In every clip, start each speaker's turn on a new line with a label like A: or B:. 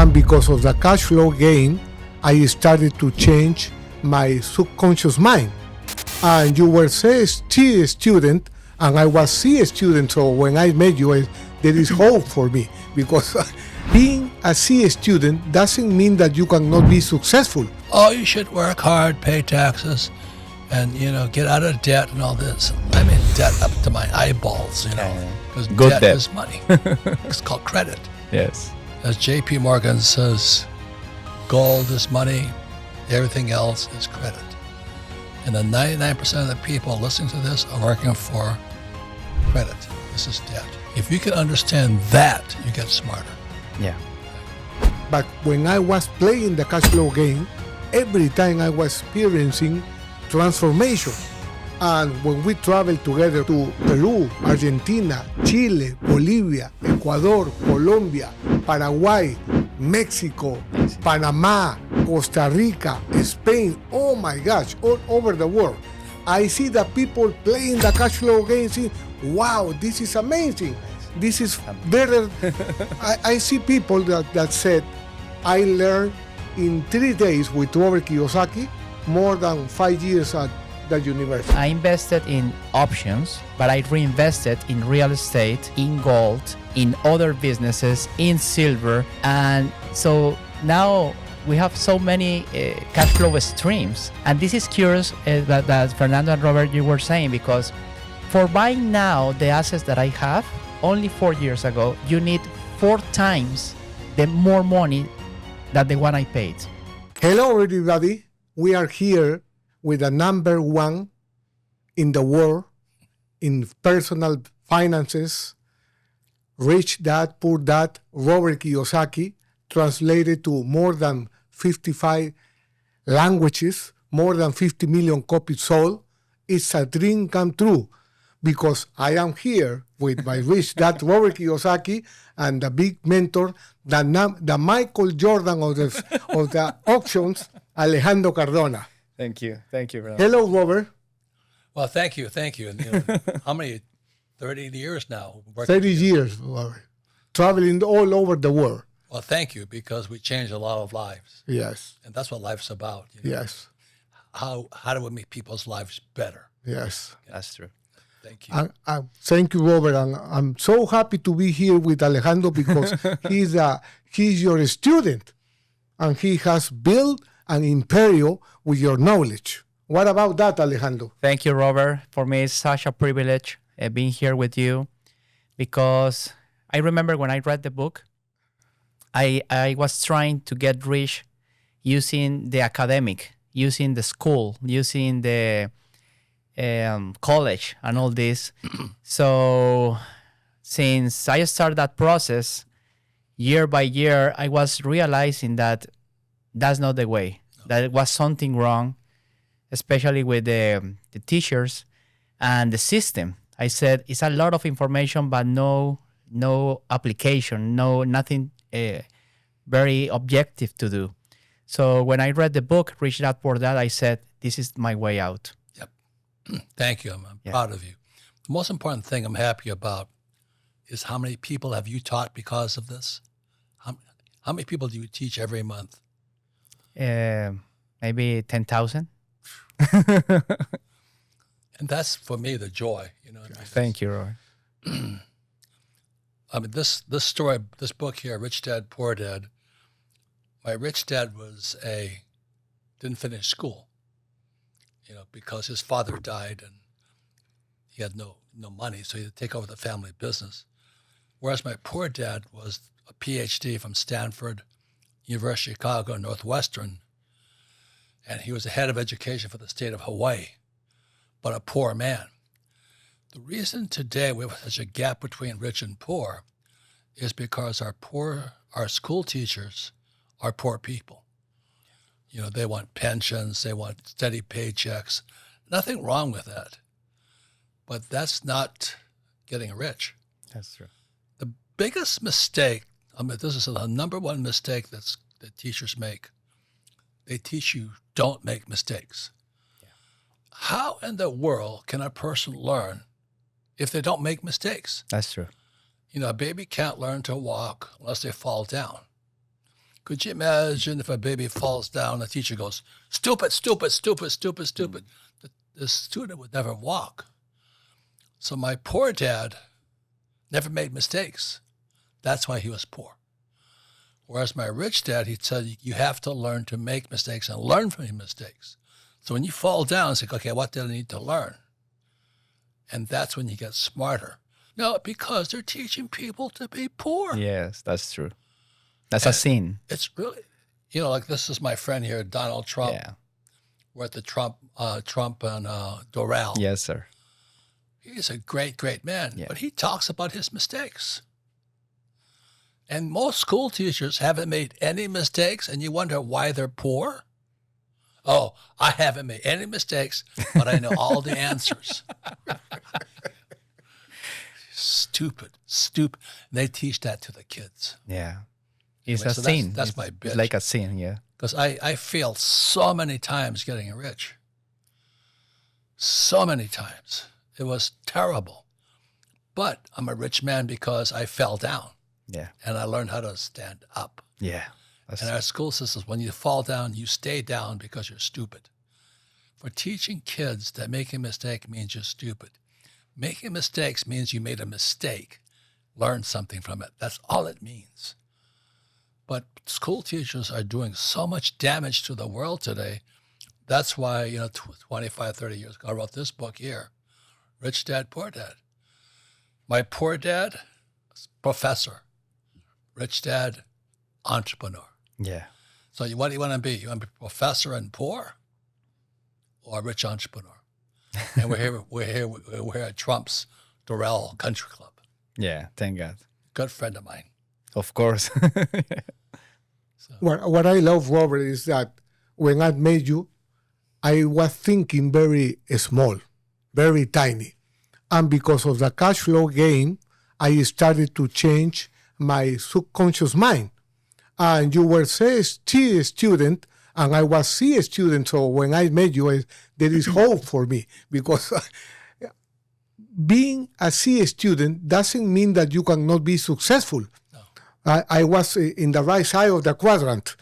A: And because of the cash flow gain, I started to change my subconscious mind. And you were C student, and I was C student. So when I met you, there is hope for me, because being a C student doesn't mean that you cannot be successful.
B: Oh, you should work hard, pay taxes, and, get out of debt and all this. I'm in debt up to my eyeballs, because debt is money. It's called credit.
C: Yes.
B: As J.P. Morgan says, gold is money, everything else is credit. And the 99% of the people listening to this are working for credit. This is debt. If you can understand that, you get smarter.
C: Yeah.
A: But when I was playing the cash flow game, every time I was experiencing transformation. And when we traveled together to Peru, Argentina, Chile, Bolivia, Ecuador, Colombia, Paraguay, Mexico, Panama, Costa Rica, Spain, oh my gosh, all over the world, I see the people playing the cash flow game, saying, wow, this is amazing. This is better. I see people that said, I learned in 3 days with Robert Kiyosaki more than 5 years at the university.
C: I invested in options, but I reinvested in real estate, in gold, in other businesses, in silver. And so now we have so many cash flow streams. And this is curious that Fernando and Robert, you were saying, because for buying now the assets that I have, only 4 years ago, you need 4 times the more money than the one I paid.
A: Hello, everybody. We are here with the number 1 in the world in personal finances, Rich Dad, Poor Dad, Robert Kiyosaki, translated to more than 55 languages, more than 50 million copies sold. It's a dream come true, because I am here with my Rich Dad, Robert Kiyosaki, and the big mentor, the Michael Jordan of the auctions, Alejandro Cardona.
C: Thank you. Thank you, brother.
A: Hello, Robert.
B: Well, thank you. And, how many? 30 years now.
A: 30 years, Robert. Traveling all over the world.
B: Well, thank you, because we changed a lot of lives.
A: Yes.
B: And that's what life's about.
A: Yes.
B: How do we make people's lives better?
A: Yes.
C: That's true.
B: Thank you.
A: Thank you, Robert. And I'm so happy to be here with Alejandro, because he's your student, and he has built an imperio with your knowledge. What about that, Alejandro?
C: Thank you, Robert. For me, it's such a privilege being here with you, because I remember when I read the book, I was trying to get rich using the academic, using the school, using the college and all this. So since I started that process, year by year, I was realizing that that's not the way. That it was something wrong, especially with the teachers and the system. I said, it's a lot of information, but no application, nothing very objective to do. So when I read the book, Rich Dad Poor Dad, I said, this is my way out.
B: Yep. Thank you. I'm proud of you. The most important thing I'm happy about is how many people have you taught because of this? How many people do you teach every month?
C: Maybe 10,000.
B: And that's, for me, the joy.
C: Thank you, Roy.
B: I mean, this story, this book here, Rich Dad, Poor Dad, my rich dad didn't finish school, because his father died and he had no money, so he had to take over the family business. Whereas my poor dad was a PhD from Stanford, University of Chicago, Northwestern, and he was the head of education for the state of Hawaii, but a poor man. The reason today we have such a gap between rich and poor is because our school teachers are poor people. They want pensions, they want steady paychecks. Nothing wrong with that. But that's not getting rich.
C: That's true.
B: The biggest mistake, this is the number one mistake that teachers make. They teach you don't make mistakes. Yeah. How in the world can a person learn if they don't make mistakes?
C: That's true.
B: A baby can't learn to walk unless they fall down. Could you imagine if a baby falls down, the teacher goes, stupid, stupid, stupid, stupid, stupid. The student would never walk. So my poor dad never made mistakes. That's why he was poor. Whereas my rich dad, he said, you have to learn to make mistakes and learn from your mistakes. So when you fall down, it's like, okay, what did I need to learn? And that's when you get smarter. No, because they're teaching people to be poor.
C: Yes, that's true. That's a sin.
B: It's really, like this is my friend here, Donald Trump.
C: Yeah.
B: We're at the Trump and Doral.
C: Yes, sir.
B: He's a great, great man,
C: Yeah.
B: but he talks about his mistakes. And most school teachers haven't made any mistakes, and you wonder why they're poor. Oh, I haven't made any mistakes, but I know all the answers. Stupid. And they teach that to the kids.
C: Yeah. It's
B: Anyway,
C: a
B: so
C: sin.
B: that's my bitch.
C: It's like a sin, yeah.
B: Because I failed so many times getting rich. So many times. It was terrible. But I'm a rich man because I fell down.
C: Yeah.
B: And I learned how to stand up.
C: Yeah. That's
B: And our school systems, when you fall down, you stay down because you're stupid. For teaching kids that making a mistake means you're stupid. Making mistakes means you made a mistake. Learn something from it. That's all it means. But school teachers are doing so much damage to the world today. That's why, 25, 30 years ago, I wrote this book here, Rich Dad, Poor Dad. My poor dad, professor. Rich dad, entrepreneur.
C: Yeah.
B: So what do you want to be? You want to be professor and poor, or a rich entrepreneur? And we're here at Trump's Doral Country Club.
C: Yeah. Thank God.
B: Good friend of mine.
C: Of course.
B: So,
A: What I love, Robert, is that when I met you, I was thinking very small, very tiny. And because of the cash flow game, I started to change my subconscious mind. And you were C student, and I was C student. So when I met you, there is hope for me, because being a C student doesn't mean that you cannot be successful.
B: no.
A: I was in the right side of the quadrant.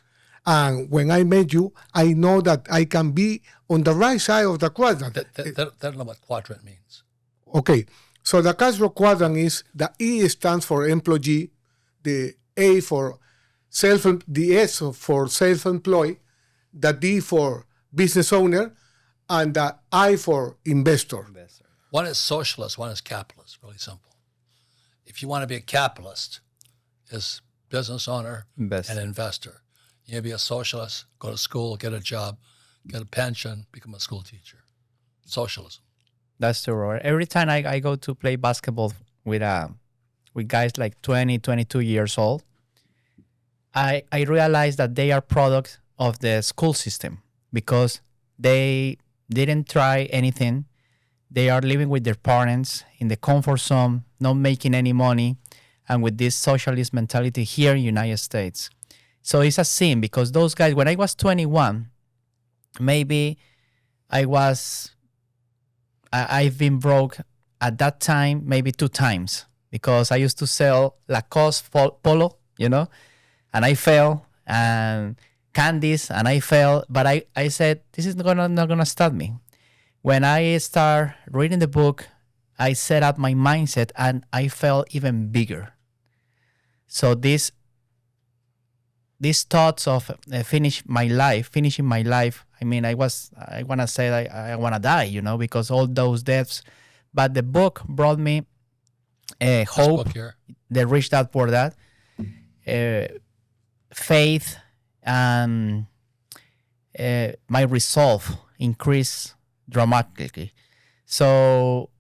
A: And when I met you, I know that I can be on the right side of the quadrant.
B: They don't know what quadrant means.
A: Okay, so the cash flow quadrant is, the E stands for employee, the A for the S for self-employed, the D for business owner, and the I for investor.
B: One is socialist, one is capitalist. Really simple. If you want to be a capitalist, is business owner and investor. You want to be a socialist, go to school, get a job, get a pension, become a school teacher. Socialism.
C: That's true, Robert. Every time I go to play basketball with guys like 20, 22 years old, I realize that they are product of the school system, because they didn't try anything. They are living with their parents in the comfort zone, not making any money, and with this socialist mentality here in the United States. So it's a sin, because those guys, when I was 21, maybe I've been broke at that time maybe 2 times, because I used to sell Lacoste polo, and I fell, and candies, and I fell. But I said, this is not gonna stop me. When I start reading the book, I set up my mindset, and I felt even bigger. So these thoughts of finishing my life, I mean, I want to say I want to die, because all those deaths. But the book brought me hope, the Rich Dad, Poor Dad, faith, and my resolve increased dramatically. So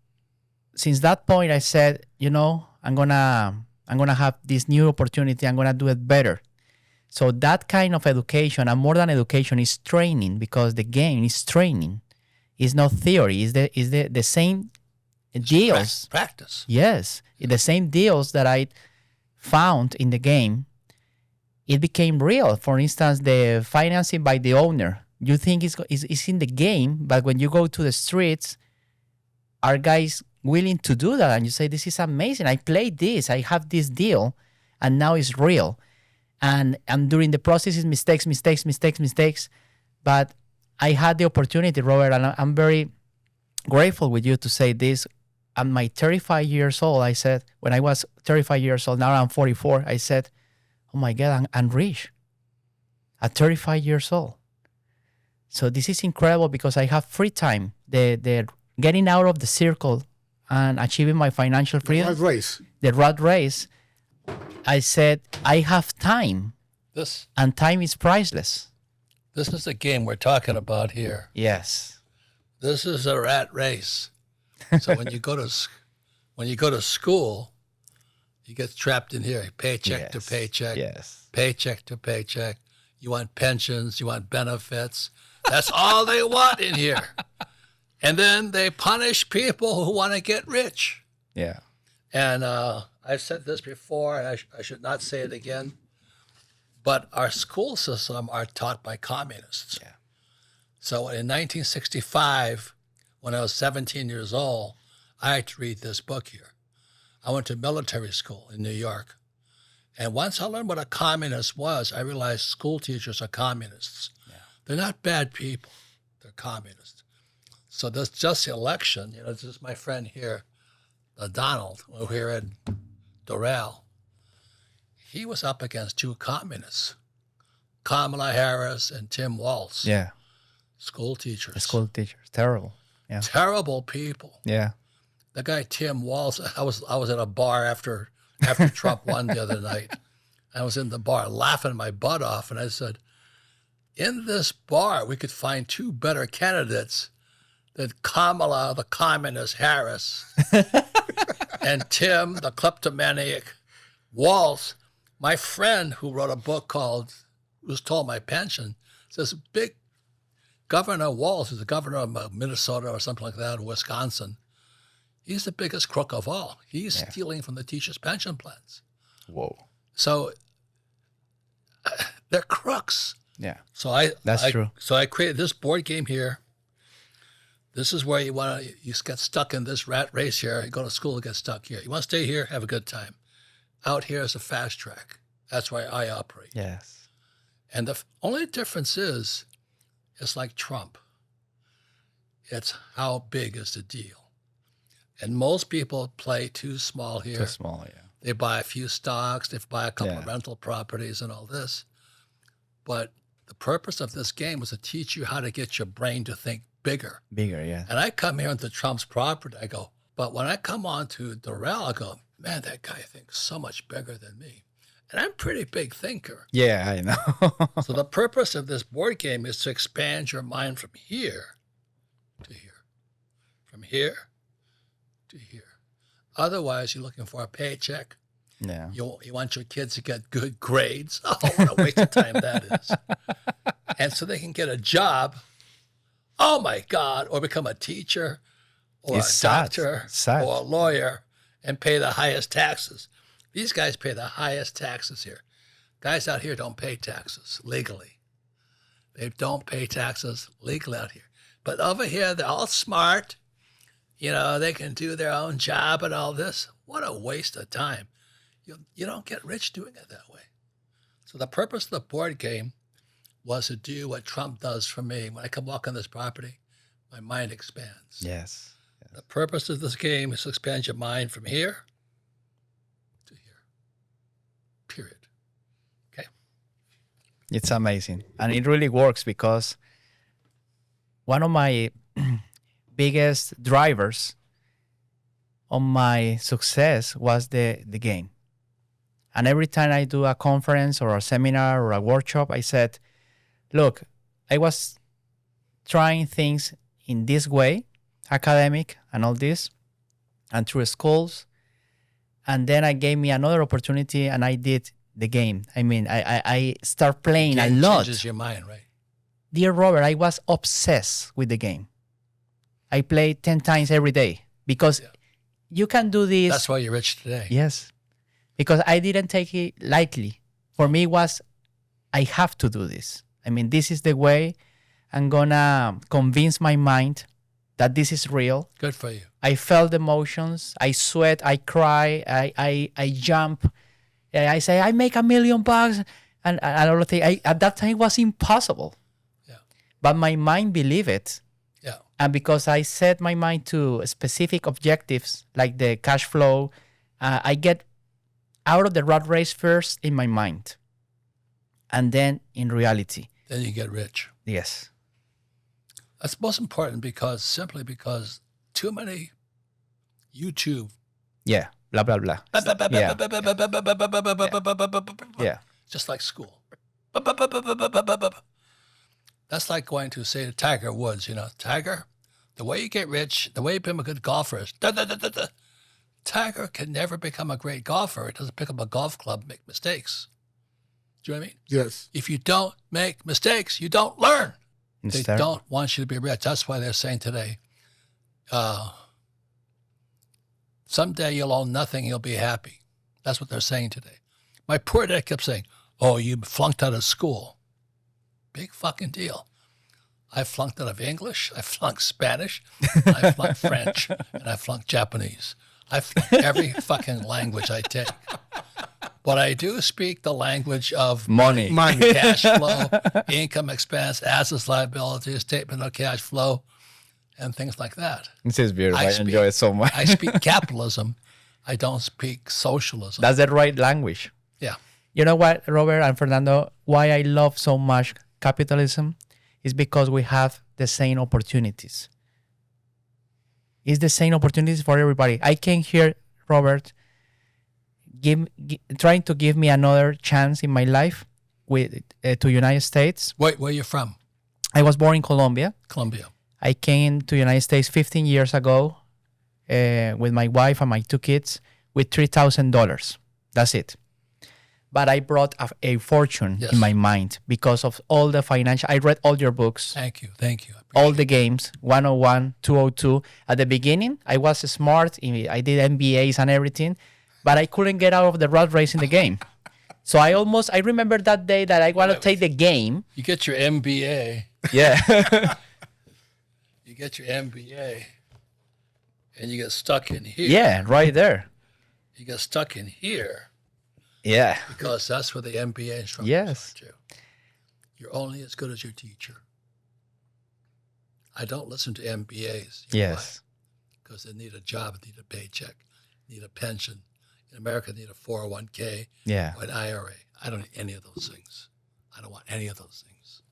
C: since that point, I said, I'm gonna have this new opportunity. I'm gonna do it better. So that kind of education, and more than education, is training, because the game is training. It's not theory. It's the same deals.
B: Practice.
C: Yes. The same deals that I found in the game, it became real. For instance, the financing by the owner. You think it's in the game, but when you go to the streets, are guys willing to do that? And you say, this is amazing. I played this. I have this deal, and now it's real. And during the process is mistakes. But I had the opportunity, Robert, and I'm very grateful with you to say this. At my 35 years old, I said, when I was 35 years old, now I'm 44, I said, oh my God, I'm rich at 35 years old. So this is incredible because I have free time. The getting out of the circle and achieving my financial freedom. The rat race. I said, I have time. And time is priceless.
B: This is the game we're talking about here.
C: Yes.
B: This is a rat race. So when you go to school, you get trapped in here, paycheck to paycheck, paycheck to paycheck. You want pensions, you want benefits. That's all they want in here. And then they punish people who want to get rich.
C: Yeah.
B: And I've said this before, and I should not say it again, but our school system are taught by communists.
C: Yeah.
B: So in 1965, when I was 17 years old, I had to read this book here. I went to military school in New York. And once I learned what a communist was, I realized school teachers are communists. Yeah. They're not bad people. They're communists. So this just the election, this is my friend here, Donald, here at Doral. He was up against two communists, Kamala Harris and Tim Walz.
C: Yeah.
B: School teachers.
C: The school teachers. Terrible. Yeah.
B: Terrible people.
C: Yeah.
B: The guy Tim Walz, I was at a bar after Trump won the other night. I was in the bar laughing my butt off, and I said, in this bar, we could find two better candidates than Kamala, the communist Harris, and Tim, the kleptomaniac Walz. My friend who wrote a book called Who's Stole My Pension says big Governor Walz is the governor of Minnesota or something like that, or Wisconsin. He's the biggest crook of all. He's stealing from the teachers' pension plans.
C: Whoa.
B: So they're crooks.
C: Yeah.
B: That's
C: true.
B: So I created this board game here. This is where you get stuck in this rat race here. You go to school and get stuck here. You want to stay here, have a good time. Out here is a fast track. That's why I operate.
C: Yes.
B: And the only difference is, it's like Trump. It's how big is the deal. And most people play too small here.
C: Too small, yeah.
B: They buy a few stocks, they buy a couple of rental properties and all this. But the purpose of this game was to teach you how to get your brain to think bigger.
C: Bigger, yeah.
B: And I come here into Trump's property, I go, but when I come on to Doral, I go, man, that guy thinks so much bigger than me. And I'm a pretty big thinker.
C: Yeah, I know.
B: So the purpose of this board game is to expand your mind from here to here. From here to here. Otherwise, you're looking for a paycheck.
C: Yeah.
B: You want your kids to get good grades. Oh, what a waste of time that is. And so they can get a job. Oh, my God. Or become a teacher or a doctor or a lawyer and pay the highest taxes. These guys pay the highest taxes here. Guys out here don't pay taxes legally. They don't pay taxes legally out here. But over here, they're all smart. They can do their own job and all this. What a waste of time. You don't get rich doing it that way. So the purpose of the board game was to do what Trump does for me. When I come walk on this property, my mind expands.
C: Yes.
B: The purpose of this game is to expand your mind from here to here. Period. Okay?
C: It's amazing. And it really works because one of my biggest drivers on my success was the game. And every time I do a conference or a seminar or a workshop, I said, look, I was trying things in this way, academic and all this, and through schools. And then I gave me another opportunity and I did the game. I mean, I start playing a lot.
B: Changes your mind, right?
C: Dear Robert, I was obsessed with the game. I played 10 times every day because you can do this.
B: That's why you're rich today.
C: Yes. Because I didn't take it lightly. For me, it was, I have to do this. I mean, this is the way I'm going to convince my mind that this is real.
B: Good for you.
C: I felt emotions. I sweat. I cry. I jump. I say, I make $1 million. And a lot of things, at that time, it was impossible.
B: Yeah.
C: But my mind believed it.
B: Yeah.
C: And because I set my mind to specific objectives, like the cash flow, I get out of the rat race first in my mind. And then in reality.
B: Then you get rich.
C: Yes.
B: That's most important simply because too many YouTube.
C: Yeah. Blah, blah, blah. Yeah.
B: Just like school. That's like going to say to Tiger Woods, Tiger, the way you get rich, the way you become a good golfer is Tiger can never become a great golfer. He doesn't pick up a golf club, make mistakes. Do you know what I mean?
A: Yes.
B: If you don't make mistakes, you don't learn.
C: It's
B: They don't want you to be rich. That's why they're saying today, someday you'll own nothing, you'll be happy. That's what they're saying today. My poor dad kept saying, oh, you flunked out of school. Big fucking deal. I flunked out of English, I flunked Spanish, I flunked French, and I flunked Japanese. I flunked every fucking language I take. But I do speak the language of
C: money,
B: cash flow, income expense, assets, liabilities, statement of cash flow, and things like that.
C: This is beautiful. I enjoy it so much.
B: I speak capitalism. I don't speak socialism.
C: That's the right language.
B: Yeah.
C: You know what, Robert and Fernando, why I love so much capitalism is because we have the same opportunities. It's the same opportunities for everybody. I can hear Robert trying to give me another chance in my life to United States.
B: Wait, where are you from?
C: I was born in Colombia.
B: Colombia.
C: I came to United States 15 years ago with my wife and my 2 kids with $3,000. That's it. But I brought a fortune in my mind because of all the financial. I read all your books.
B: Thank you.
C: All the games, 101, 202. At the beginning, I was smart. I did MBAs and everything, but I couldn't get out of the rat race in the game. So I remember that day that I want to take the game.
B: You get your MBA.
C: Yeah.
B: You get your MBA and you get stuck in here.
C: Yeah, right there.
B: You get stuck in here.
C: Yeah.
B: Because that's where the MBA instructors
C: Yes.
B: are too. You're only as good as your teacher. I don't listen to MBAs.
C: Yes.
B: Because they need a job, need a paycheck, need a pension. In America, they need a 401k or an IRA. I don't need any of those things. I don't want any of those things.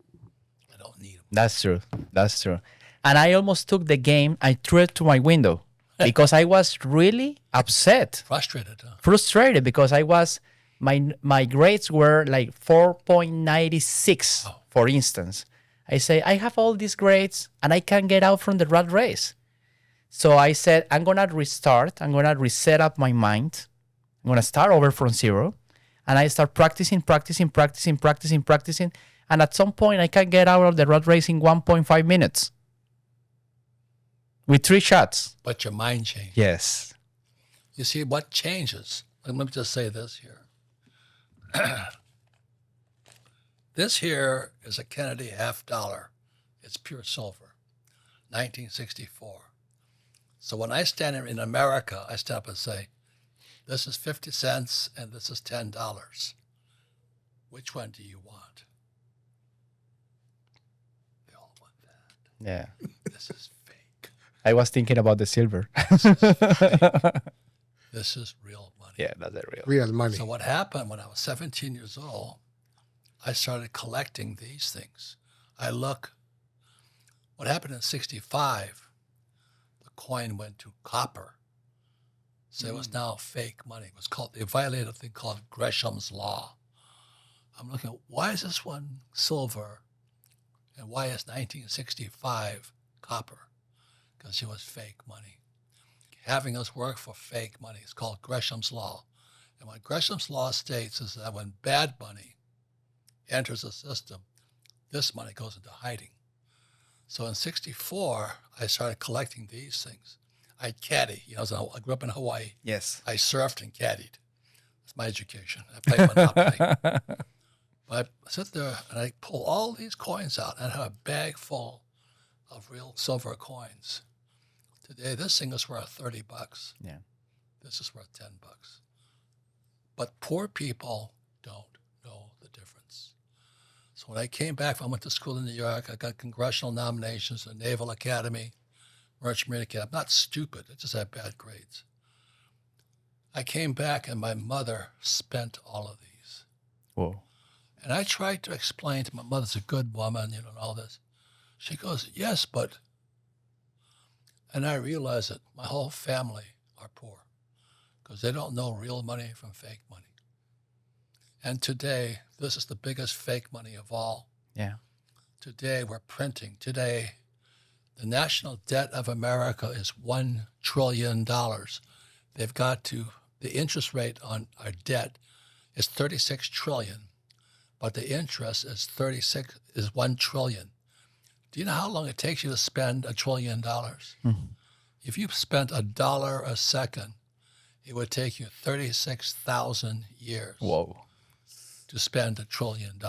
B: I don't need them.
C: That's true. And I almost took the game. I threw it to my window because I was really upset. Frustrated because I was, my grades were like 4.96, for instance. I say, I have all these grades and I can't get out from the rat race. So I said, I'm going to restart. I'm going to reset up my mind. I'm going to start over from zero. And I start practicing. And at some point, I can get out of the rat race in 1.5 minutes. With 3 shots.
B: But your mind changes.
C: Yes.
B: You see, what changes? Let me just say this here. This here is a Kennedy $50. It's pure silver. 1964. So when I stand in America, I stand up and say, this is 50 cents and this is $10. Which one do you want? They all want that.
C: Yeah.
B: This is fake.
C: I was thinking about the silver.
B: This is real money.
C: Yeah, that's
A: real money.
B: So what happened when I was 17 years old, I started collecting these things. What happened in 65, the coin went to copper. So it was now fake money. They violated a thing called Gresham's Law. I'm looking, why is this one silver and why is 1965 copper? Because it was fake money. Having us work for fake money. It's called Gresham's Law. And what Gresham's Law states is that when bad money enters the system, this money goes into hiding. So in 64, I started collecting these things. I'd caddy. I grew up in Hawaii.
C: Yes.
B: I surfed and caddied. That's my education. I played Monopoly. But I sit there and I pull all these coins out and I have a bag full of real silver coins. Today, this thing is worth $30.
C: Yeah.
B: This is worth $10. But poor people don't know the difference. So when I came back, I went to school in New York. I got congressional nominations to Naval Academy, Merchant Marine Academy. I'm not stupid. I just had bad grades. I came back and my mother spent all of these.
C: Whoa.
B: And I tried to explain to my mother's a good woman, and all this. She goes, yes, but, and I realized that my whole family are poor because they don't know real money from fake money. And today, this is the biggest fake money of all.
C: Yeah.
B: Today, we're printing. Today, the national debt of America is $1 trillion. They've got to, the interest rate on our debt is 36 trillion, but the interest is 1 trillion. Do you know how long it takes you to spend $1 trillion? Mm-hmm. If you spent $1 a second, it would take you 36,000 years.
C: Whoa.
B: To spend $1 trillion.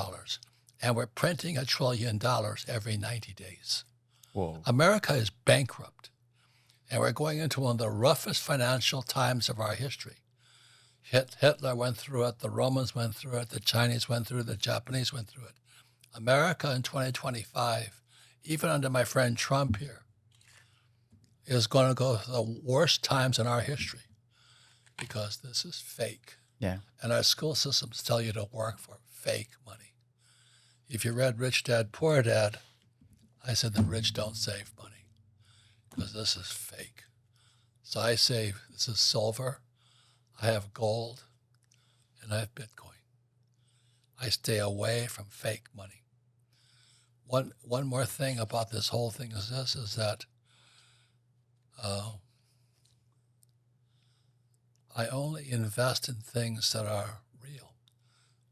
B: And we're printing $1 trillion every 90 days.
C: Whoa.
B: America is bankrupt. And we're going into one of the roughest financial times of our history. Hitler went through it, the Romans went through it, the Chinese went through it, the Japanese went through it. America in 2025, even under my friend Trump here, is going to go through the worst times in our history because this is fake.
C: Yeah.
B: And our school systems tell you to work for fake money. If you read Rich Dad, Poor Dad, I said the rich don't save money because this is fake. So I say this is silver, I have gold, and I have Bitcoin. I stay away from fake money. One more thing about this whole thing is this, is that I only invest in things that are real.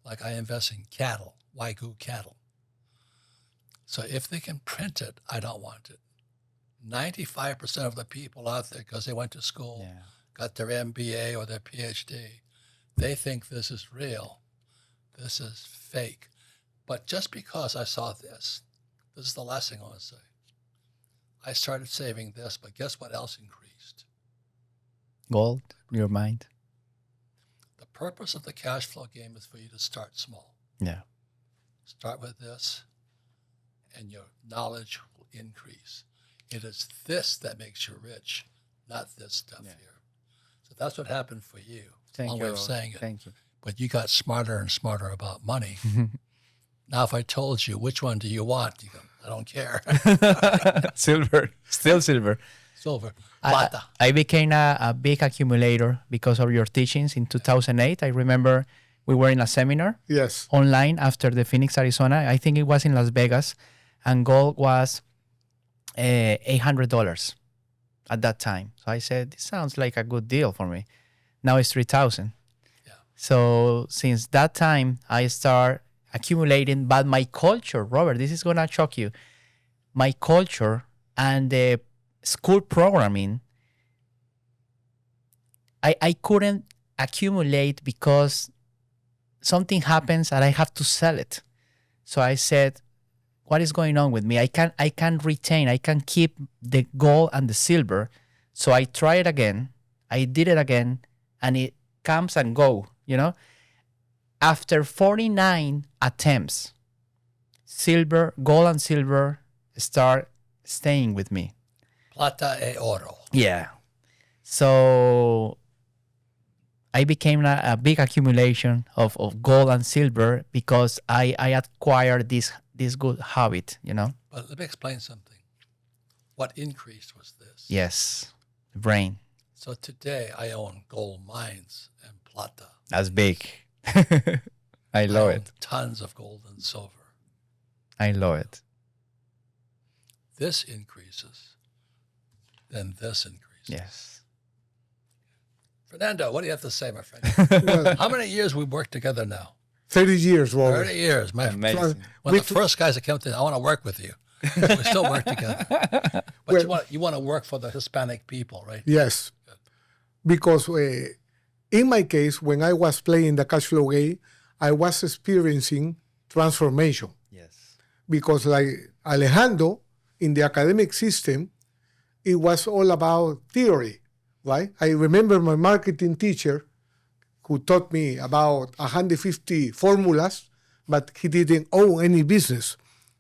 B: Like I invest in cattle, Wagyu cattle. So if they can print it, I don't want it. 95% of the people out there, because they went to school, got their MBA or their PhD, they think this is real. This is fake. But just because I saw this is the last thing I want to say. I started saving this, but guess what else increased?
C: Gold, your mind.
B: The purpose of the cash flow game is for you to start small.
C: Yeah.
B: Start with this, and your knowledge will increase. It is this that makes you rich, not this stuff here. So that's what happened for you.
C: Thank you.
B: Way of saying it.
C: Thank you.
B: But you got smarter and smarter about money. Now, if I told you, which one do you want? You go, I don't care.
C: Silver. Still silver.
B: Silver. Plata.
C: I became a big accumulator because of your teachings in 2008. I remember we were in a seminar online after the Phoenix, Arizona. I think it was in Las Vegas. And gold was $800 at that time. So I said, this sounds like a good deal for me. Now it's $3,000.
B: Yeah.
C: So since that time, I start accumulating. But my culture, Robert, this is going to shock you. My culture and the school programming, I couldn't accumulate because something happens and I have to sell it. So I said, what is going on with me? I can retain, I can keep the gold and the silver. So I try it again. I did it again, and it comes and go, After 49 attempts, gold and silver start staying with me.
B: Plata e oro.
C: Yeah. So I became a big accumulation of gold and silver because I acquired this good habit,
B: But let me explain something. What increased was this.
C: Yes, the brain.
B: So today I own gold mines and plata.
C: That's big. I love it.
B: Tons of gold and silver.
C: I love it.
B: This increases, then this increases.
C: Yes.
B: Fernando, what do you have to say, my friend?
A: Well,
B: How many years we worked together now?
A: 30 years, Robert.
B: 30 years.
C: Amazing.
B: One of the first guys that came to, I want to work with you. We still work together. But you want to work for the Hispanic people, right?
A: Yes. Because in my case, when I was playing the cash flow game, I was experiencing transformation.
C: Yes.
A: Because like Alejandro, in the academic system, it was all about theory, right? I remember my marketing teacher who taught me about 150 formulas but he didn't own any business.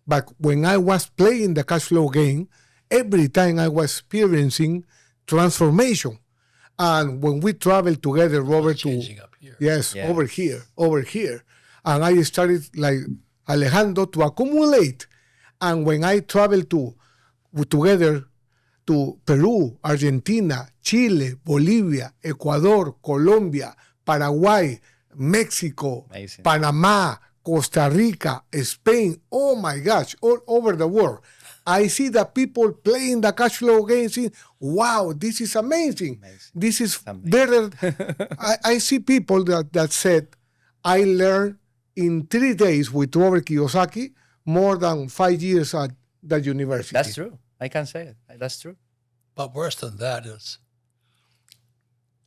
A: But when I was playing the cash flow game, every time I was experiencing transformation. And when we traveled together, Robert,
B: Changing up here.
A: yes, over here. And I started like Alejandro to accumulate. And when I traveled together to Peru, Argentina, Chile, Bolivia, Ecuador, Colombia, Paraguay, Mexico,
C: Amazing.
A: Panama, Costa Rica, Spain, oh my gosh, all over the world. I see the people playing the cash flow game saying, wow, this is amazing. This is better. I see people that said, I learned in 3 days with Robert Kiyosaki more than 5 years at the university.
C: That's true. I can say it. That's true.
B: But worse than that is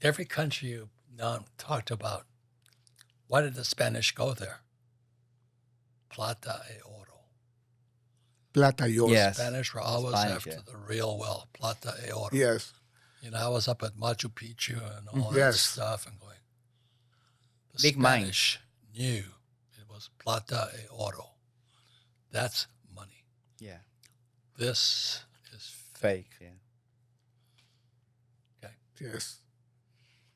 B: every country you now talked about, why did the Spanish go there? Plata e oro.
A: Plata y oro.
C: Yes.
B: Spanish were always
C: Spanish,
B: after the real wealth, plata e oro.
A: Yes.
B: You know, I was up at Machu Picchu and all that
A: Yes.
B: stuff and going, the
C: Big mind.
B: Spanish knew it was plata e oro. That's money.
C: Yeah.
B: This is
C: Fake. Yeah.
B: okay.
A: Yes.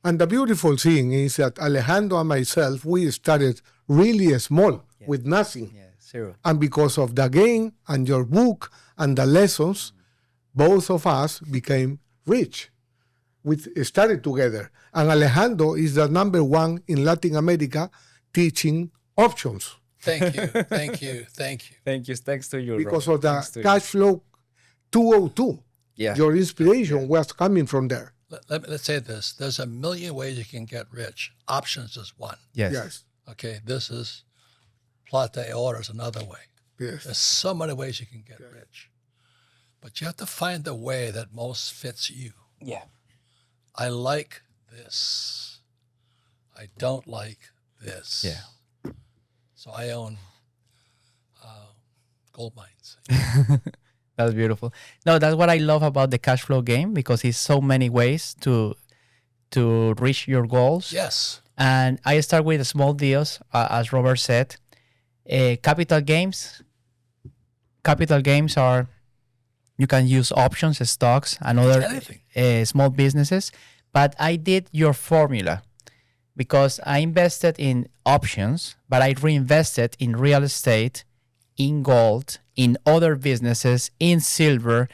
A: And the beautiful thing is that Alejandro and myself, we started really small with nothing.
C: Yeah. Zero.
A: And because of the game and your book and the lessons, both of us became rich. We started together. And Alejandro is the number one in Latin America teaching options
B: Thank you. Thank you. Thank you.
C: Thank you. Thanks to you,
A: because
C: Robert.
A: of the
C: Thanks to you.
A: cash flow 202.
C: Yeah.
A: Your inspiration was coming from there.
B: Let's say this. There's a million ways you can get rich. Options is one.
C: Yes.
A: Yes.
B: Okay, this is plata e oro is another way.
A: Yes.
B: There's so many ways you can get rich. But you have to find the way that most fits you.
C: Yeah.
B: I like this. I don't like this.
C: Yeah.
B: So I own gold mines.
C: That's beautiful. No, that's what I love about the cash flow game because it's so many ways to reach your goals.
B: Yes.
C: And I start with small deals, as Robert said. Capital gains are, you can use options, stocks, and other small businesses. But I did your formula because I invested in options, but I reinvested in real estate, in gold, in other businesses, in silver.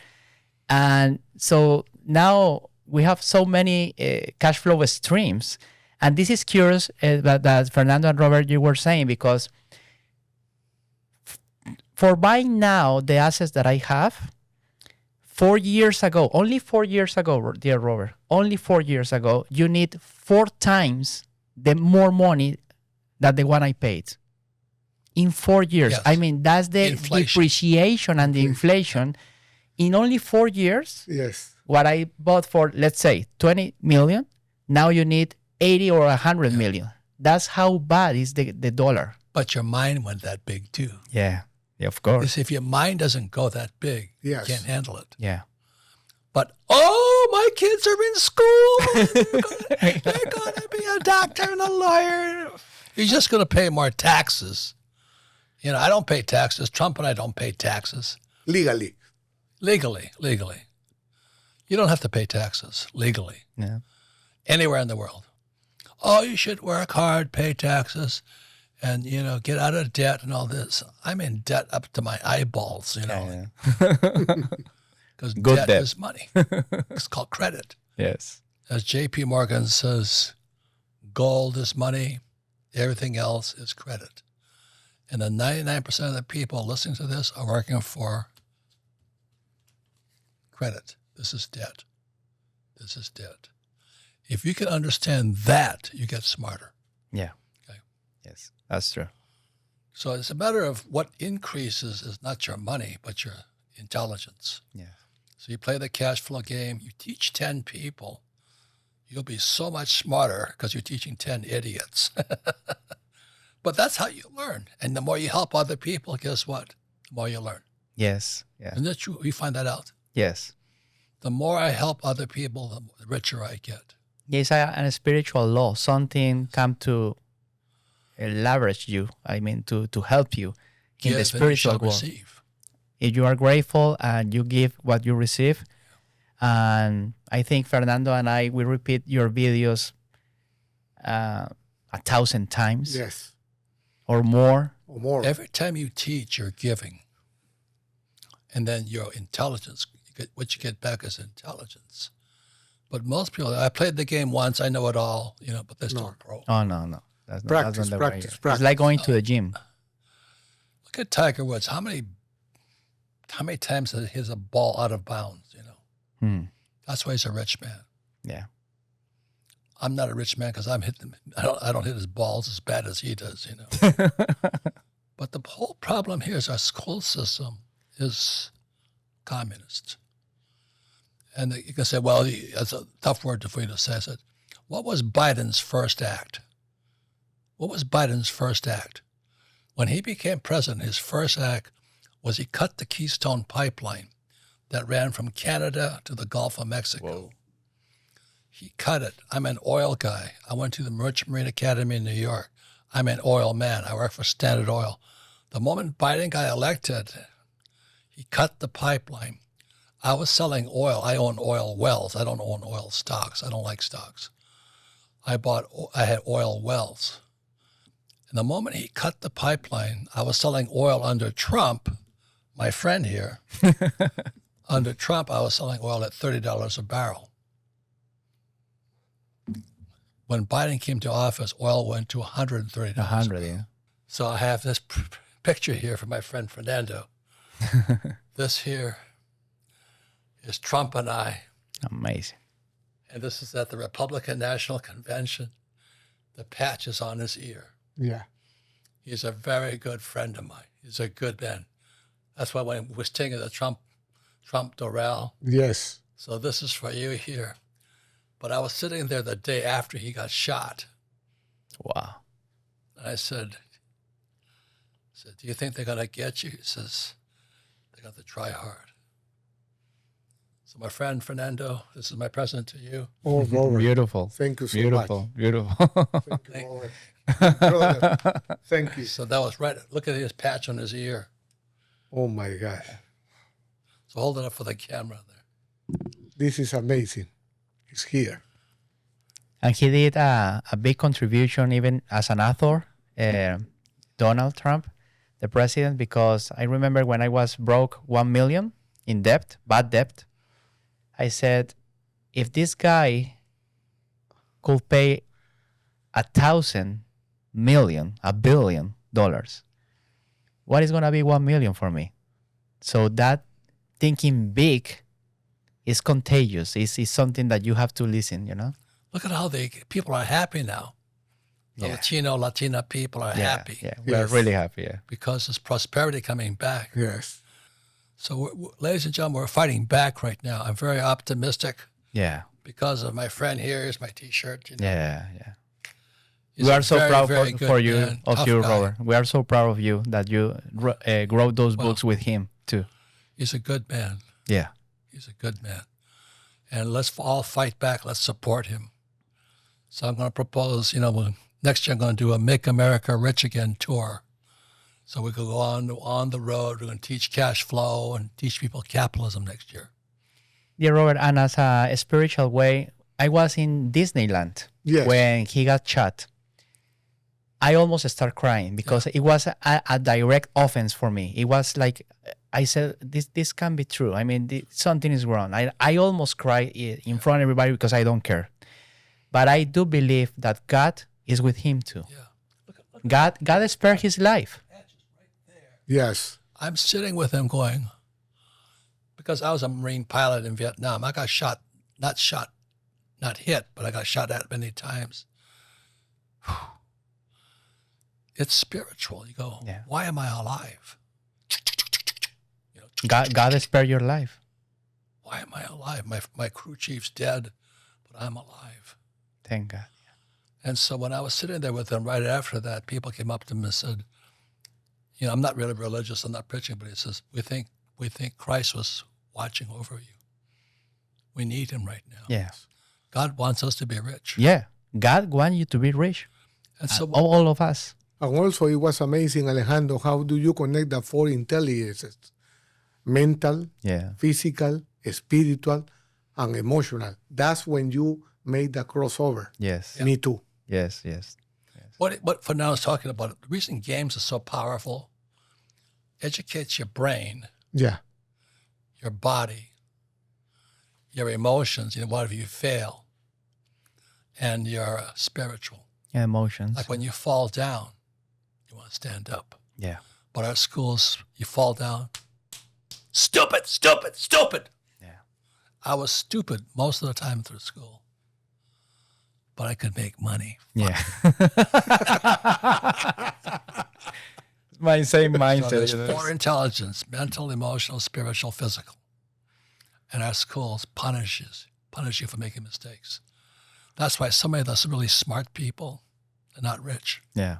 C: And so now we have so many cash flow streams. And this is curious that Fernando and Robert, you were saying, because for buying now the assets that I have, 4 years ago, only 4 years ago, dear Robert, only 4 years ago, you need 4 times the more money than the one I paid. In 4 years.
B: Yes.
C: I mean, that's the
B: Inflation.
C: depreciation and the inflation. In only 4 years,
A: Yes.
C: what I bought for, let's say, 20 million, now you need 80 or 100 million. That's how bad is the dollar.
B: But your mind went that big too.
C: Yeah, of course.
B: Because if your mind doesn't go that big,
A: Yes.
B: you can't handle it.
C: Yeah.
B: But, my kids are in school. They're going to be a doctor and a lawyer. You're just going to pay more taxes. You know, I don't pay taxes. Trump and I don't pay taxes.
A: Legally.
B: Legally. You don't have to pay taxes legally
C: Yeah.
B: anywhere in the world. Oh, you should work hard, pay taxes, and, get out of debt and all this. I'm in debt up to my eyeballs,
C: Yeah.
B: because
C: Good
B: debt
C: debt.
B: is money. It's called credit.
C: Yes.
B: As J.P. Morgan says, gold is money, everything else is credit. And the 99% of the people listening to this are working for credit. This is debt. This is debt. If you can understand that, you get smarter.
C: Yeah.
B: Okay.
C: Yes, that's true.
B: So it's a matter of what increases is not your money, but your intelligence.
C: Yeah.
B: So you play the cash flow game, you teach 10 people, you'll be so much smarter because you're teaching 10 idiots. But that's how you learn. And the more you help other people, guess what? The more you learn.
C: Yes. Yeah.
B: Isn't that true? You find that out.
C: Yes.
B: The more I help other people, the richer I get.
C: It's a spiritual law. Something come to leverage you. I mean, to help you in the
B: Give and you
C: spiritual
B: shall
C: world.
B: receive.
C: If you are grateful and you give what you receive, and I think Fernando and I, we repeat your videos 1,000 times
A: Yes.
C: or more.
A: Or more.
B: Every time you teach, you're giving. And then your intelligence, what you get back is intelligence. But most people, I played the game once, I know it all, but they're still pro.
C: Oh, no. That's
A: Practice,
C: not the
A: practice,
C: way.
A: practice.
C: It's like going to the gym.
B: Look at Tiger Woods. How many times has he hit a ball out of bounds, That's why he's a rich man.
C: Yeah.
B: I'm not a rich man because I don't hit his balls as bad as he does, But the whole problem here is our school system is communist. And you can say, well, that's a tough word for you to say. I said, what was Biden's first act? What was Biden's first act? When he became president, his first act was he cut the Keystone Pipeline that ran from Canada to the Gulf of Mexico.
C: Whoa.
B: He cut it. I'm an oil guy. I went to the Merchant Marine Academy in New York. I'm an oil man. I work for Standard Oil. The moment Biden got elected, he cut the pipeline. I was selling oil. I own oil wells. I don't own oil stocks. I don't like stocks. I had oil wells. And the moment he cut the pipeline, I was selling oil under Trump, my friend here. Under Trump, I was selling oil at $30 a barrel. When Biden came to office, oil went to $130.
C: 100, yeah.
B: So I have this picture here from my friend Fernando. This here is Trump and I.
C: Amazing.
B: And this is at the Republican National Convention. The patch is on his ear.
A: Yeah.
B: He's a very good friend of mine. He's a good man. That's why when we was taking the Trump Doral.
A: Yes.
B: So this is for you here. But I was sitting there the day after he got shot.
C: Wow.
B: And I said, do you think they're going to get you? He says, they got to try hard. So my friend Fernando, this is my present to you.
A: Oh, Robert.
C: Beautiful.
A: Thank you so
C: Beautiful.
A: much.
C: Beautiful.
A: Thank you, Robert. Brother, thank you.
B: So that was right. Look at his patch on his ear.
A: Oh, my God.
B: So hold it up for the camera there.
A: This is amazing. It's here.
C: And he did a big contribution even as an author, Donald Trump, the president, because I remember when I was broke 1 million in debt, bad debt, I said, if this guy could pay $1,000 million, $1 billion, what is going to be 1 million for me? So that thinking big is contagious. It's something that you have to listen,
B: Look at how people are happy now. The Latina people are happy.
C: Yeah, we're really happy, yeah.
B: Because there's prosperity coming back.
A: Yes.
B: So, ladies and gentlemen, we're fighting back right now. I'm very optimistic.
C: Yeah.
B: Because of my friend here. Here's my T-shirt.
C: Yeah.
B: He's
C: We are so
B: very,
C: proud
B: very
C: for you,
B: man, tough guy.
C: Robert. We are so proud of you that you wrote those books with him too.
B: He's a good man.
C: Yeah.
B: He's a good man. And let's all fight back. Let's support him. So I'm going to propose, next year I'm going to do a Make America Rich Again tour. So we could go on the road. We're going to teach cash flow and teach people capitalism next year.
C: Yeah, Robert. And as a spiritual way, I was in Disneyland when he got shot. I almost started crying because it was a direct offense for me. It was like, I said, this can't be true. I mean, something is wrong. I almost cried in front of everybody because I don't care. But I do believe that God is with him too.
B: Yeah.
C: God spared his life.
A: Yes.
B: I'm sitting with him going, because I was a Marine pilot in Vietnam. I got not hit, but I got shot at many times. It's spiritual. You go, why am I alive?
C: God spared your life.
B: Why am I alive? My crew chief's dead, but I'm alive.
C: Thank God.
B: And so when I was sitting there with him right after that, people came up to him and said, I'm not really religious, I'm not preaching, but he says, we think Christ was watching over you. We need him right now.
C: Yes.
B: God wants us to be rich.
C: Yeah. God wants you to be rich.
B: And so
C: all of us.
A: And also, it was amazing, Alejandro, how do you connect the four intelligences? Mental,
C: Yeah.
A: physical, spiritual, and emotional. That's when you made the crossover.
C: Yes.
A: Me too.
C: Yes. Yes.
B: What Fernando's talking about, the reason games are so powerful, educates your brain,
A: Yeah.
B: your body, your emotions, what if you fail, and your spiritual.
C: Yeah, emotions.
B: Like when you fall down, you want to stand up.
C: Yeah.
B: But our schools, you fall down, stupid, stupid, stupid.
C: Yeah.
B: I was stupid most of the time through school, but I could make money.
C: Yeah. My same
B: So
C: mindset.
B: there's four intelligence: mental, emotional, spiritual, physical. And our schools punish you for making mistakes. That's why so many of those really smart people are not rich.
C: Yeah.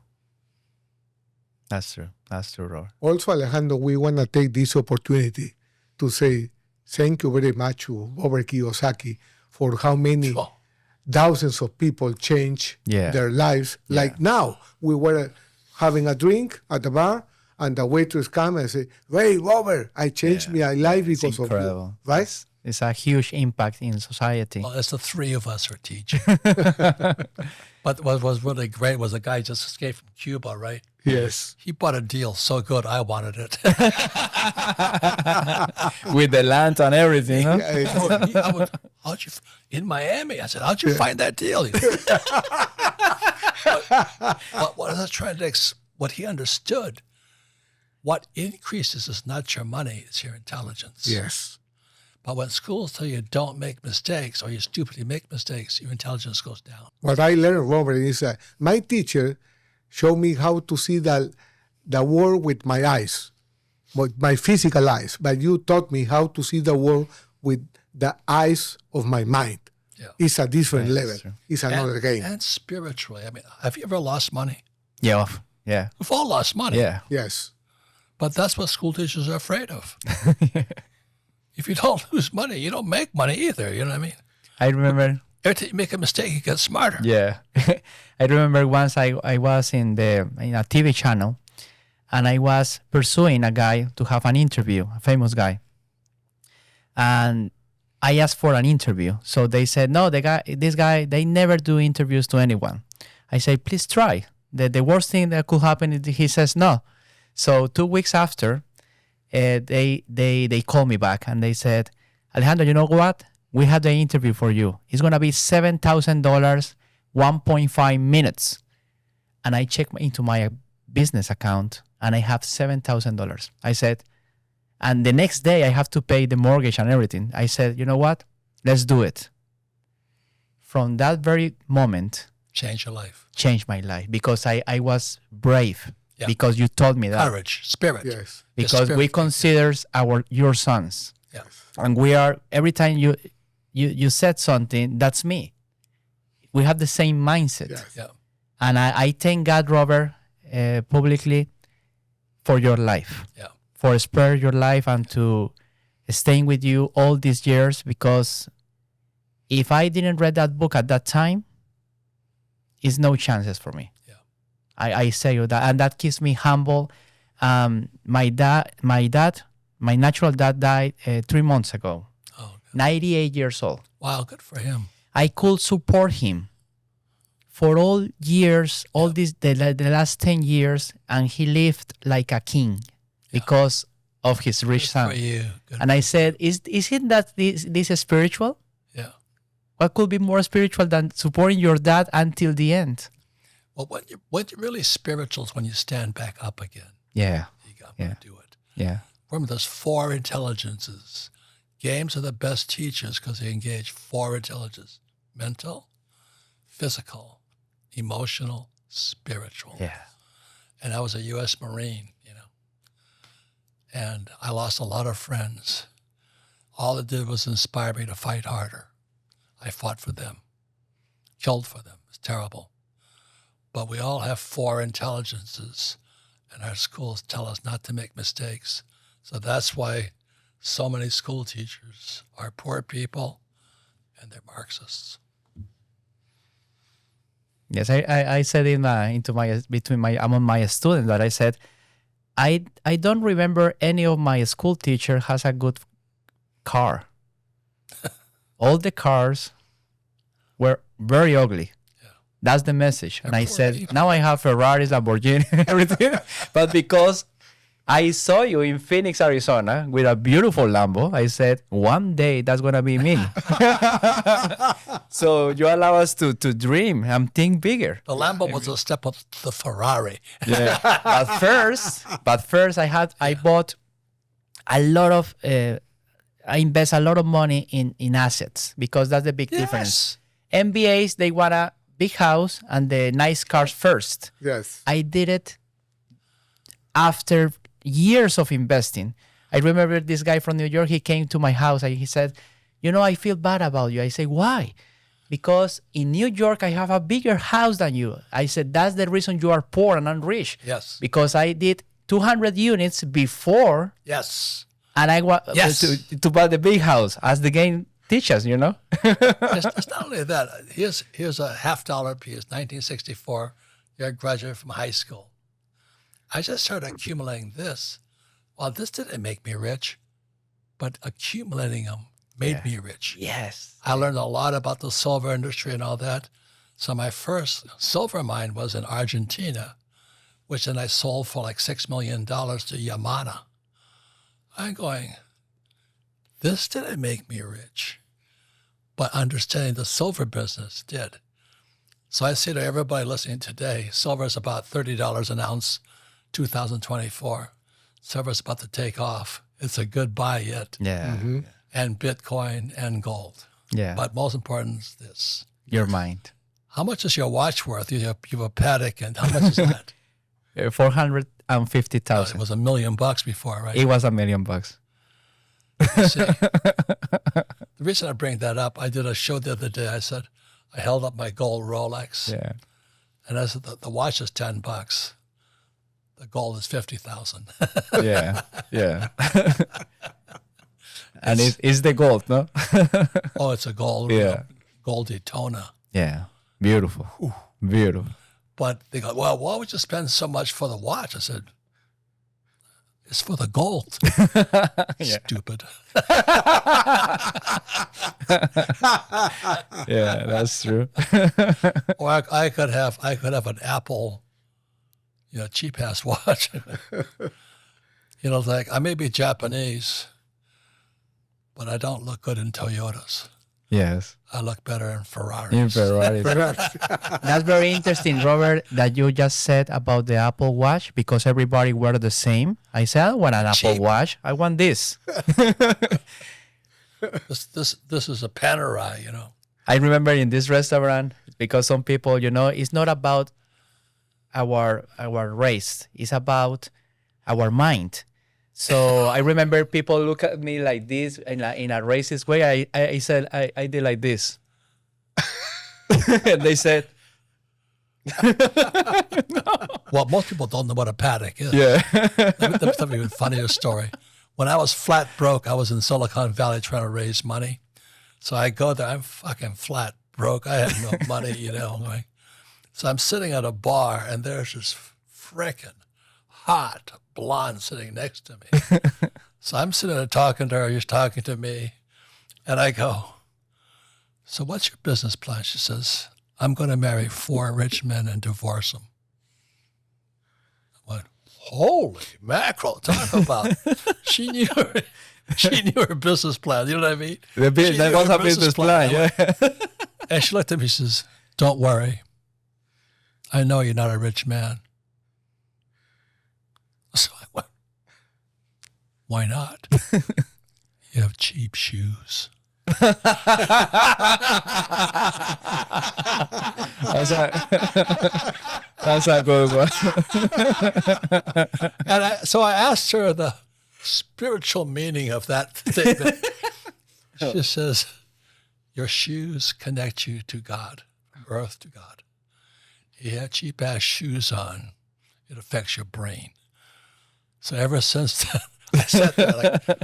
C: That's true. That's true, Robert.
A: Also, Alejandro, we want to take this opportunity to say thank you very much to Robert Kiyosaki for how many
B: Oh,
A: thousands of people change
C: Yeah.
A: their lives.
C: Yeah.
A: Like now, we were having a drink at the bar, and the waitress come and say, "Hey, Robert, I changed my life
C: It's
A: because of
C: incredible.
A: you." Right?
C: It's a huge impact in society.
B: well, it's the three of us are teaching. But what was really great was a guy just escaped from Cuba, right?
A: Yes.
B: He bought a deal so good, I wanted it.
C: With the land and everything, huh?
B: In Miami. I said, how'd you find that deal? What I was trying to, what he understood, what increases is not your money, it's your intelligence.
A: Yes.
B: But when schools tell you don't make mistakes or you stupidly make mistakes, your intelligence goes down.
A: What I learned, Robert, is my teacher showed me how to see the world with my eyes, with my physical eyes. But you taught me how to see the world with the eyes of my mind.
B: Yeah.
A: It's a different
C: Yeah,
A: level.
C: that's true.
A: It's another game.
B: And spiritually. I mean, have you ever lost money?
C: Yeah. Yeah.
B: We've all lost money.
C: Yeah.
A: Yes.
B: But that's what school teachers are afraid of. If you don't lose money, you don't make money either. You know what I mean?
C: I remember.
B: Every time you make a mistake, you get smarter.
C: Yeah. I remember once I was in a TV channel and I was pursuing a guy to have an interview, a famous guy. And I asked for an interview. So they said, no, this guy, they never do interviews to anyone. I said, please try. The worst thing that could happen is he says no. So 2 weeks after, they called me back and they said, Alejandro, you know what? We had the interview for you. It's going to be $7,000, 1.5 minutes. And I checked into my business account and I have $7,000. I said, and the next day I have to pay the mortgage and everything. I said, you know what? Let's do it. From that very moment,
B: Change your life.
C: changed my life because I was brave.
B: Yeah.
C: Because you told me that.
B: Courage, spirit.
A: Yes.
C: Because we consider your sons.
B: Yeah.
C: And we are, every time you said something, that's me. We have the same mindset.
A: Yes.
B: Yeah.
C: And I thank God, Robert, publicly for your life.
B: Yeah.
C: For spare your life and to staying with you all these years, because if I didn't read that book at that time, it's no chances for me.
B: Yeah.
C: I say you that, and that keeps me humble. My natural dad died 3 months ago,
B: Oh, good.
C: 98 years old.
B: Wow, good for him.
C: I could support him for all years, all these the last 10 years, and he lived like a king because of his rich
B: Good
C: son.
B: for you. Good.
C: And I said, isn't that this is spiritual?
B: Yeah.
C: What could be more spiritual than supporting your dad until the end?
B: Well, what you're really spiritual is when you stand back up again.
C: Yeah,
B: You got
C: Yeah.
B: to do it.
C: yeah,
B: Remember, there's four intelligences. Games are the best teachers because they engage four intelligences: mental, physical, emotional, spiritual.
C: yeah.
B: And I was a U.S. Marine, and I lost a lot of friends. All it did was inspire me to fight harder. I fought for them, killed for them. It's terrible. But we all have four intelligences, and our schools tell us not to make mistakes. So that's why so many school teachers are poor people and they're Marxists.
C: Yes, I said among my students that I said, I don't remember any of my school teacher has a good car. All the cars were very ugly. Yeah. That's the message. And I said, now I have Ferraris, Lamborghini, everything. But because I saw you in Phoenix, Arizona with a beautiful Lambo, I said, one day that's going to be me. So you allow us to dream and think bigger.
B: The Lambo was a step up to the Ferrari.
C: Yeah. But first I bought a lot of, I invest a lot of money in assets because that's the big difference. MBAs, they want a big house and the nice cars first.
A: Yes.
C: I did it after years of investing. I remember this guy from New York, he came to my house and he said, I feel bad about you. I say, why? Because in New York, I have a bigger house than you. I said, that's the reason you are poor and I'm rich.
B: Yes.
C: Because I did 200 units before.
B: Yes.
C: And I want to buy the big house, as the game teaches,
B: It's not only that. Here's a $50 piece, 1964. You're a graduate from high school. I just started accumulating this. Well, this didn't make me rich, but accumulating them made me rich.
C: Yes.
B: I learned a lot about the silver industry and all that. So my first silver mine was in Argentina, which then I sold for like $6 million to Yamana. I'm going, this didn't make me rich, but understanding the silver business did. So I say to everybody listening today, silver is about $30 an ounce, 2024. Silver's about to take off. It's a good buy yet.
C: Yeah. Mm-hmm.
B: And Bitcoin and gold.
C: Yeah.
B: But most important is this.
C: Your mind.
B: How much is your watch worth? You have a Patek, and how much is that?
C: $450,000.
B: It was $1 million before, right?
C: It was $1 million.
B: See, the reason I bring that up, I did a show the other day. I said, I held up my gold Rolex.
C: Yeah. And
B: I said, the watch is $10. The gold is $50,000.
C: Yeah. Yeah. And it's the gold, no?
B: Oh, it's a gold.
C: Yeah.
B: Gold Daytona.
C: Yeah. Beautiful. Ooh. Beautiful.
B: But they go, well, why would you spend so much for the watch? I said, it's for the gold. Stupid.
C: Yeah, that's true.
B: Or I could have an Apple, cheap ass watch. Like I may be Japanese, but I don't look good in Toyotas.
C: Yes.
B: I look better in Ferraris.
C: In Ferraris. That's very interesting, Robert, that you just said about the Apple Watch, because everybody wear the same. I said, I don't want an Apple Watch. I want this.
B: This is a Panerai,
C: I remember in this restaurant, because some people, it's not about our race. It's about our mind. So I remember people look at me like this in a racist way. I said, I did like this. And they said,
B: no. Well, most people don't know what a Patek is.
C: Yeah.
B: Let me tell you a funnier story. When I was flat broke, I was in Silicon Valley trying to raise money. So I go there, I'm fucking flat broke. I had no money, So I'm sitting at a bar, and there's this frickin' hot blonde sitting next to me. So I'm sitting there talking to her, she's talking to me, and I go, so what's your business plan? She says, I'm going to marry 4 rich men and divorce them. I went, holy mackerel, talk about. She knew her business plan, you know what I mean?
C: That was her business plan, yeah.
B: And she looked at me and says, don't worry, I know you're not a rich man. So I went, why not? You have cheap shoes.
C: That's a good one.
B: And so I asked her the spiritual meaning of that statement. She says, your shoes connect you to God, from earth to God. You have cheap-ass shoes on, it affects your brain. So ever since then,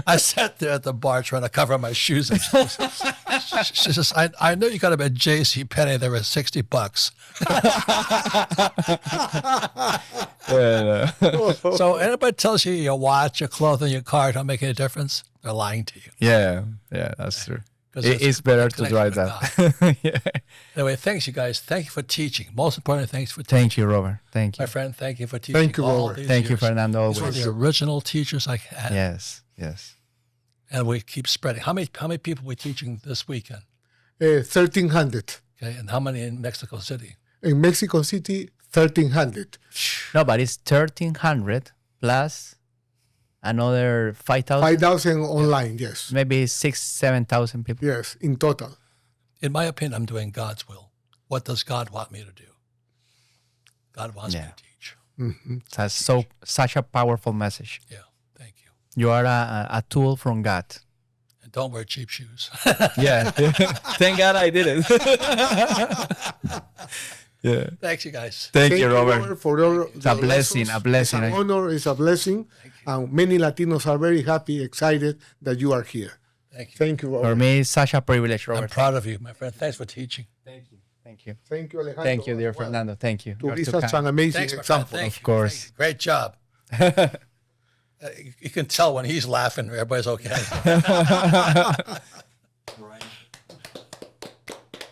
B: I sat there at the bar trying to cover my shoes. She says, I know you got them at J.C. Penney. They were $60. So anybody tells you your watch, your clothing, your car don't make any difference, they're lying to you.
C: Yeah, that's true. It's better to drive that. Yeah.
B: Anyway, thanks, you guys. Thank you for teaching. Most importantly, thanks for teaching.
C: Thank you, Robert. Thank you.
B: My friend, thank you for teaching.
A: Thank you,
B: all
A: Robert.
B: these
C: Thank you,
B: years.
C: Fernando.
B: These were
C: Always.
B: the original teachers I had.
C: Yes.
B: And we keep spreading. How many people are we teaching this weekend?
A: 1,300.
B: Okay, and how many in Mexico City?
A: In Mexico City, 1,300.
C: No, but it's 1,300 plus another 5,000.
A: 5,000 online, yes.
C: Maybe 6,000-7,000 people.
A: Yes, in total.
B: In my opinion, I'm doing God's will. What does God want me to do? God wants me to teach.
A: Mm-hmm.
C: That's such a powerful message.
B: Yeah, thank you.
C: You are a tool from God.
B: And don't wear cheap shoes.
C: Yeah. Thank God I did it. Yeah.
B: Thanks, you guys.
C: Thank you, Robert.
A: For all
C: It's a blessing,
A: lessons.
C: a blessing.
A: It's an honor, it's a blessing. And many Latinos are very happy, excited that you are here.
B: Thank you.
A: Thank you, Robert.
C: For me, it's such a privilege,
B: I'm
C: Robert.
B: proud of you, my friend. Thanks for teaching.
C: Thank you. Thank you.
A: Thank you, Alejandro.
C: Thank you, dear
A: as well.
C: Fernando. Thank you.
A: To
C: You're
A: be
C: too
A: such
C: kind.
A: an amazing
B: Thanks, my friend.
A: example.
B: Thank
C: Of
B: you.
C: course.
B: Thank you. Great job. You can tell when he's laughing, everybody's okay.